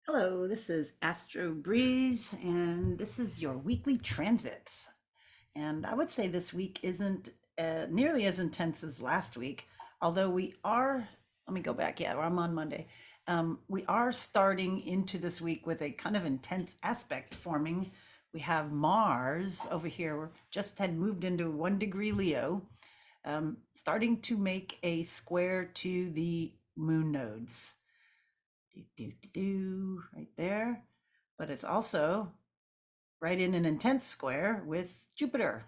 Hello, this is Astro Breeze, and this is your weekly transits. And I would say this week isn't nearly as intense as last week, although let me go back, yeah, I'm on Monday. We are starting into this week with a kind of intense aspect forming. We have Mars over here, just had moved into 1 degree Leo, starting to make a square to the moon nodes right there. But it's also right in an intense square with Jupiter.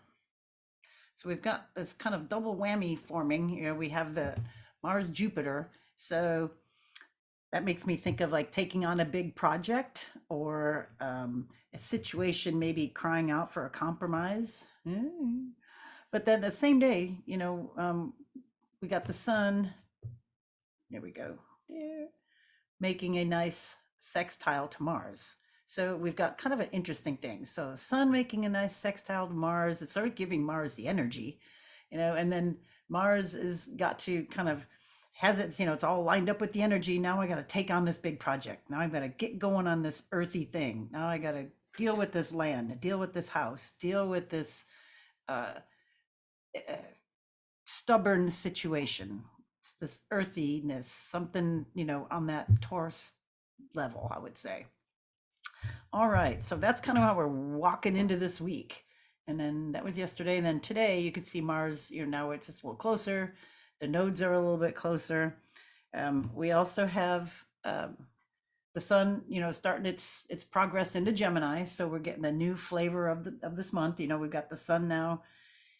So we've got this kind of double whammy forming. We have the Mars Jupiter. So that makes me think of like taking on a big project or a situation maybe crying out for a compromise. But then the same day, we got the sun. There we go. There, making a nice sextile to Mars. So we've got kind of an interesting thing. So the sun making a nice sextile to Mars, it's sort of giving Mars the energy, and then Mars is got to kind of has it, it's all lined up with the energy. Now I got to take on this big project. Now I've got to get going on this earthy thing. Now I got to deal with this land, deal with this house, deal with this uh, uh, stubborn situation, this earthiness, something, on that Taurus level, I would say. All right, so that's kind of how we're walking into this week. And then that was yesterday. And then today you can see Mars, now it's just a little closer. The nodes are a little bit closer. We also have the sun, starting its progress into Gemini. So we're getting a new flavor of this month. We've got the sun now,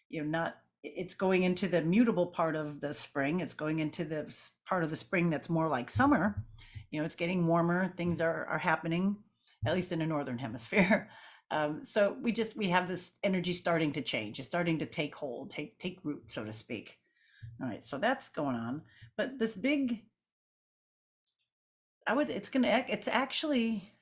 not it's going into the mutable part of the spring. It's going into the part of the spring that's more like summer. It's getting warmer. Things are happening, at least in the northern hemisphere. So we have this energy starting to change. It's starting to take hold, take root, so to speak. All right, so that's going on. But this big, it's actually,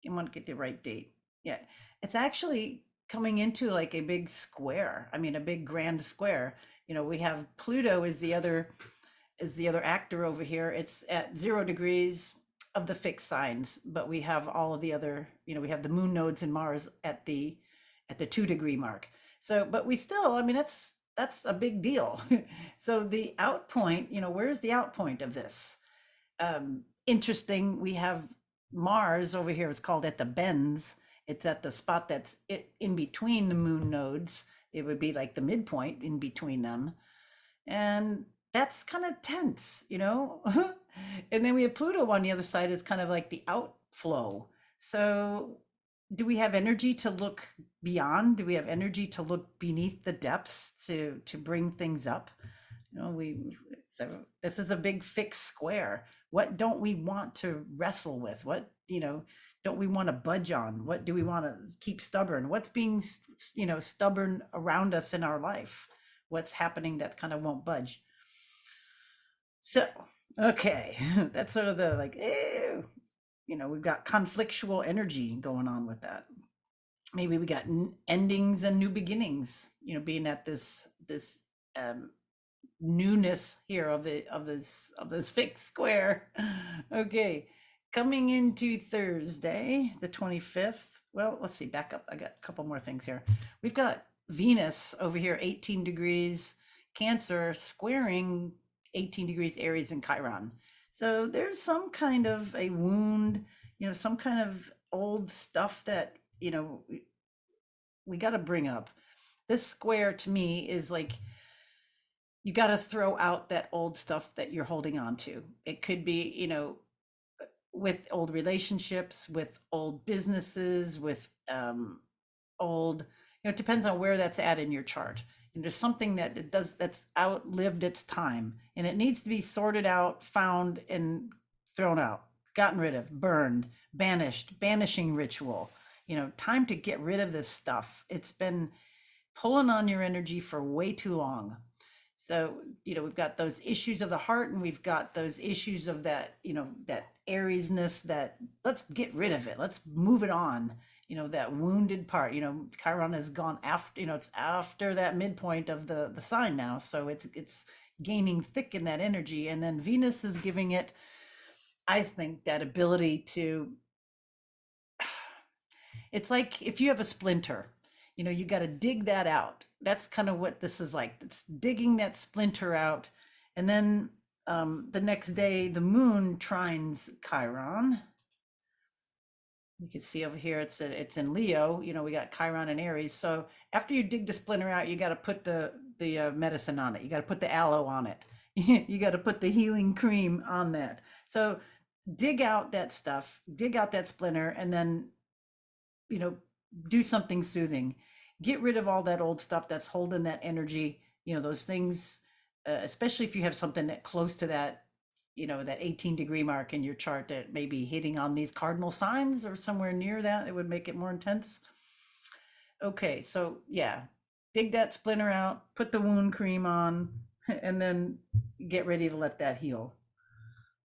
I want to get the right date. Yeah, it's actually coming into like a big square. I mean, a big grand square. We have Pluto is the other actor over here. It's at 0 degrees of the fixed signs, but we have all of the other, we have the moon nodes and Mars at the 2 degree mark. So, but we still, I mean, that's a big deal. So the out point, where's the out point of this? Interesting. We have Mars over here. It's called at the bends. It's at the spot that's in between the moon nodes. It would be like the midpoint in between them. And that's kind of tense. And then we have Pluto on the other side is kind of like the outflow. So do we have energy to look beyond? Do we have energy to look beneath the depths to bring things up? This is a big fixed square. What don't we want to wrestle with? What, don't we want to budge on? What do we want to keep stubborn? What's being, stubborn around us in our life? What's happening that kind of won't budge? So, okay, that's sort of the like, ew, we've got conflictual energy going on with that. Maybe we got endings and new beginnings, being at this um, newness here of this fixed square. Okay, coming into Thursday, the 25th. Well, let's see, back up. I got a couple more things here. We've got Venus over here, 18 degrees Cancer, squaring 18 degrees Aries and Chiron. So there's some kind of a wound, some kind of old stuff that, we got to bring up. This square to me is like you got to throw out that old stuff that you're holding on to. It could be, with old relationships, with old businesses, with old, it depends on where that's at in your chart. And there's something that it does that's outlived its time and it needs to be sorted out, found, and thrown out, gotten rid of, burned, banished, banishing ritual. Time to get rid of this stuff. It's been pulling on your energy for way too long. So, we've got those issues of the heart and we've got those issues of that Ariesness that let's get rid of it. Let's move it on. That wounded part, Chiron has gone after, it's after that midpoint of the sign now. So it's gaining thick in that energy. And then Venus is giving it, I think, that ability to It's like if you have a splinter, you got to dig that out. That's kind of what this is like. It's digging that splinter out. And then the next day, the moon trines Chiron. You can see over here, it's in Leo. We got Chiron and Aries. So after you dig the splinter out, you got to put the medicine on it. You got to put the aloe on it. You got to put the healing cream on that. So dig out that stuff, dig out that splinter, and then you know do something soothing. Get rid of all that old stuff that's holding that energy. Those things, especially if you have something that close to that 18-degree mark in your chart that may be hitting on these cardinal signs or somewhere near that, it would make it more intense. Okay, so yeah, dig that splinter out, put the wound cream on, and then get ready to let that heal.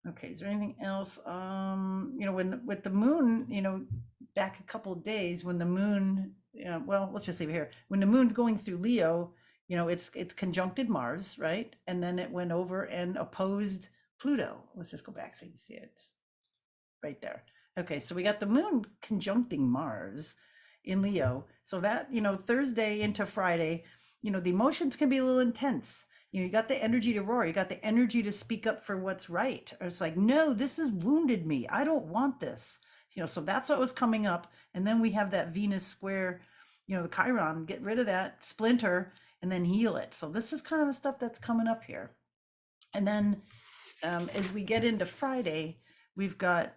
Okay, is there anything else? When with the moon, back a couple of days when the moon, well, let's just leave it here. When the moon's going through Leo, it's conjuncted Mars, right? And then it went over and opposed Pluto. Let's just go back so you can see it. It's right there. Okay, so we got the moon conjuncting Mars in Leo. So that, Thursday into Friday, the emotions can be a little intense. You got the energy to roar. You got the energy to speak up for what's right. Or it's like, no, this has wounded me. I don't want this. So that's what was coming up. And then we have that Venus square, the Chiron, get rid of that splinter and then heal it. So this is kind of the stuff that's coming up here. And then as we get into Friday, we've got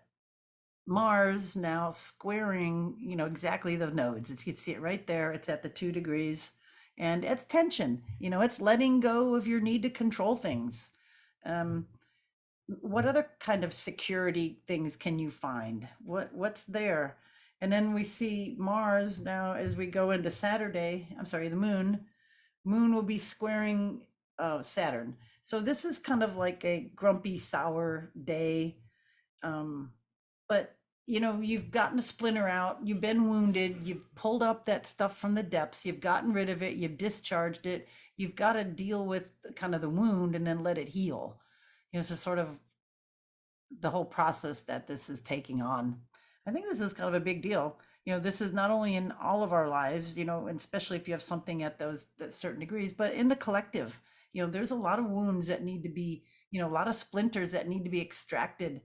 Mars now squaring, exactly the nodes. You can see it right there. It's at the 2 degrees and it's tension. It's letting go of your need to control things. What other kind of security things can you find? What's there? And then we see Mars now as we go into Saturday. I'm sorry, the moon. Moon will be squaring Saturn. So this is kind of like a grumpy, sour day. But you've gotten a splinter out, you've been wounded, you've pulled up that stuff from the depths, you've gotten rid of it, you've discharged it, you've got to deal with kind of the wound and then let it heal. It's a sort of the whole process that this is taking on. I think this is kind of a big deal. This is not only in all of our lives, and especially if you have something at those certain degrees, but in the collective. There's a lot of wounds that need to be, a lot of splinters that need to be extracted,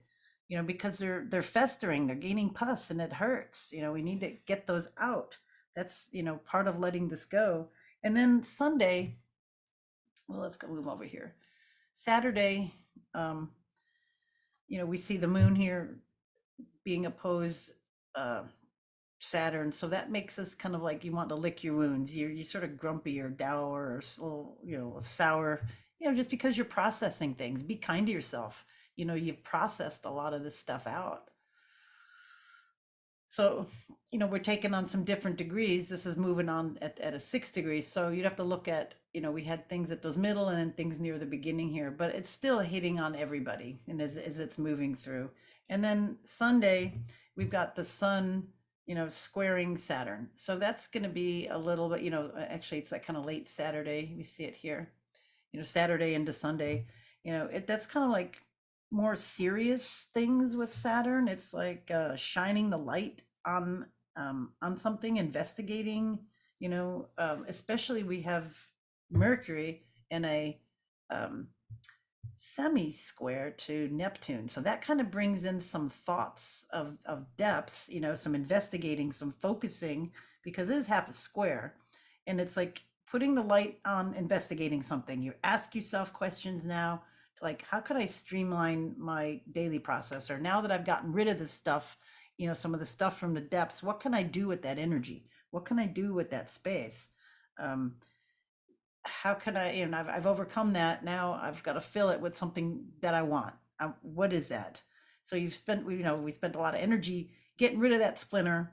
because they're festering, they're gaining pus and it hurts. We need to get those out. That's, part of letting this go. And then Sunday, well, let's go move over here. Saturday, we see the moon here being opposed Saturn. So that makes us kind of like you want to lick your wounds. You're sort of grumpy or dour or a little, sour, just because you're processing things. Be kind to yourself. You've processed a lot of this stuff out. So, we're taking on some different degrees. This is moving on at a 6 degrees. So you'd have to look at, we had things at those middle and then things near the beginning here, but it's still hitting on everybody and as it's moving through. And then Sunday, we've got the sun, squaring Saturn. So that's going to be a little bit, actually it's like kind of late Saturday. We see it here, Saturday into Sunday, that's kind of like more serious things with Saturn. It's like shining the light on something, investigating. Especially we have Mercury in a semi-square to Neptune, so that kind of brings in some thoughts of depths. Some investigating, some focusing, because it is half a square, and it's like putting the light on investigating something. You ask yourself questions now like, how could I streamline my daily processor now that I've gotten rid of this stuff, some of the stuff from the depths? What can I do with that energy? What can I do with that space? How can I, I've overcome that. Now I've got to fill it with something that I want. What is that? So we spent a lot of energy getting rid of that splinter.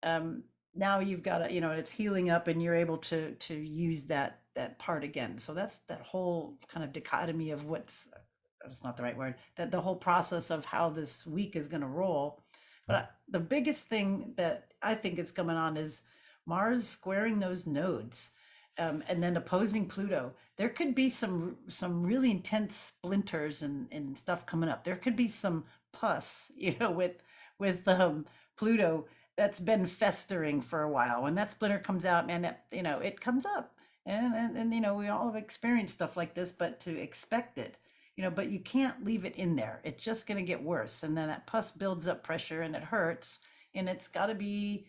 Now you've got to, it's healing up and you're able to use that part again. So that's that whole kind of dichotomy of that's not the right word, that the whole process of how this week is going to roll. But the biggest thing that I think is coming on is Mars squaring those nodes, and then opposing Pluto. There could be some really intense splinters and stuff coming up. There could be some pus, with Pluto that's been festering for a while. When that splinter comes out, man, it comes up. And we all have experienced stuff like this, but to expect it, but you can't leave it in there. It's just going to get worse. And then that pus builds up pressure and it hurts. And it's got to be,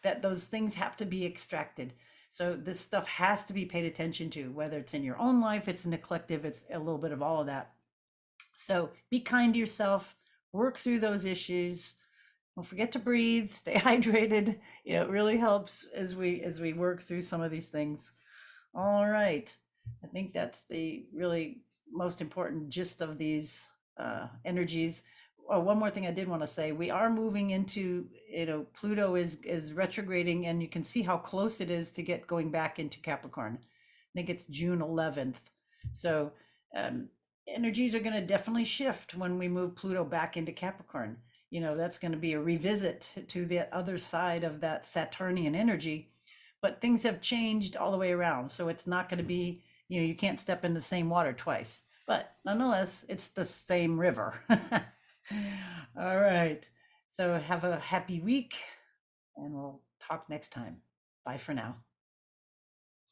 that those things have to be extracted. So this stuff has to be paid attention to, whether it's in your own life, it's in the collective, it's a little bit of all of that. So be kind to yourself, work through those issues. Don't forget to breathe, stay hydrated. It really helps as we work through some of these things. All right. I think that's the really most important gist of these energies. Oh, one more thing I did want to say. We are moving into, Pluto is retrograding, and you can see how close it is to get going back into Capricorn. I think it's June 11th. So um, energies are going to definitely shift when we move Pluto back into Capricorn. That's going to be a revisit to the other side of that Saturnian energy, but things have changed all the way around. So it's not going to be, you can't step in the same water twice, but nonetheless, it's the same river. All right. So have a happy week, and we'll talk next time. Bye for now.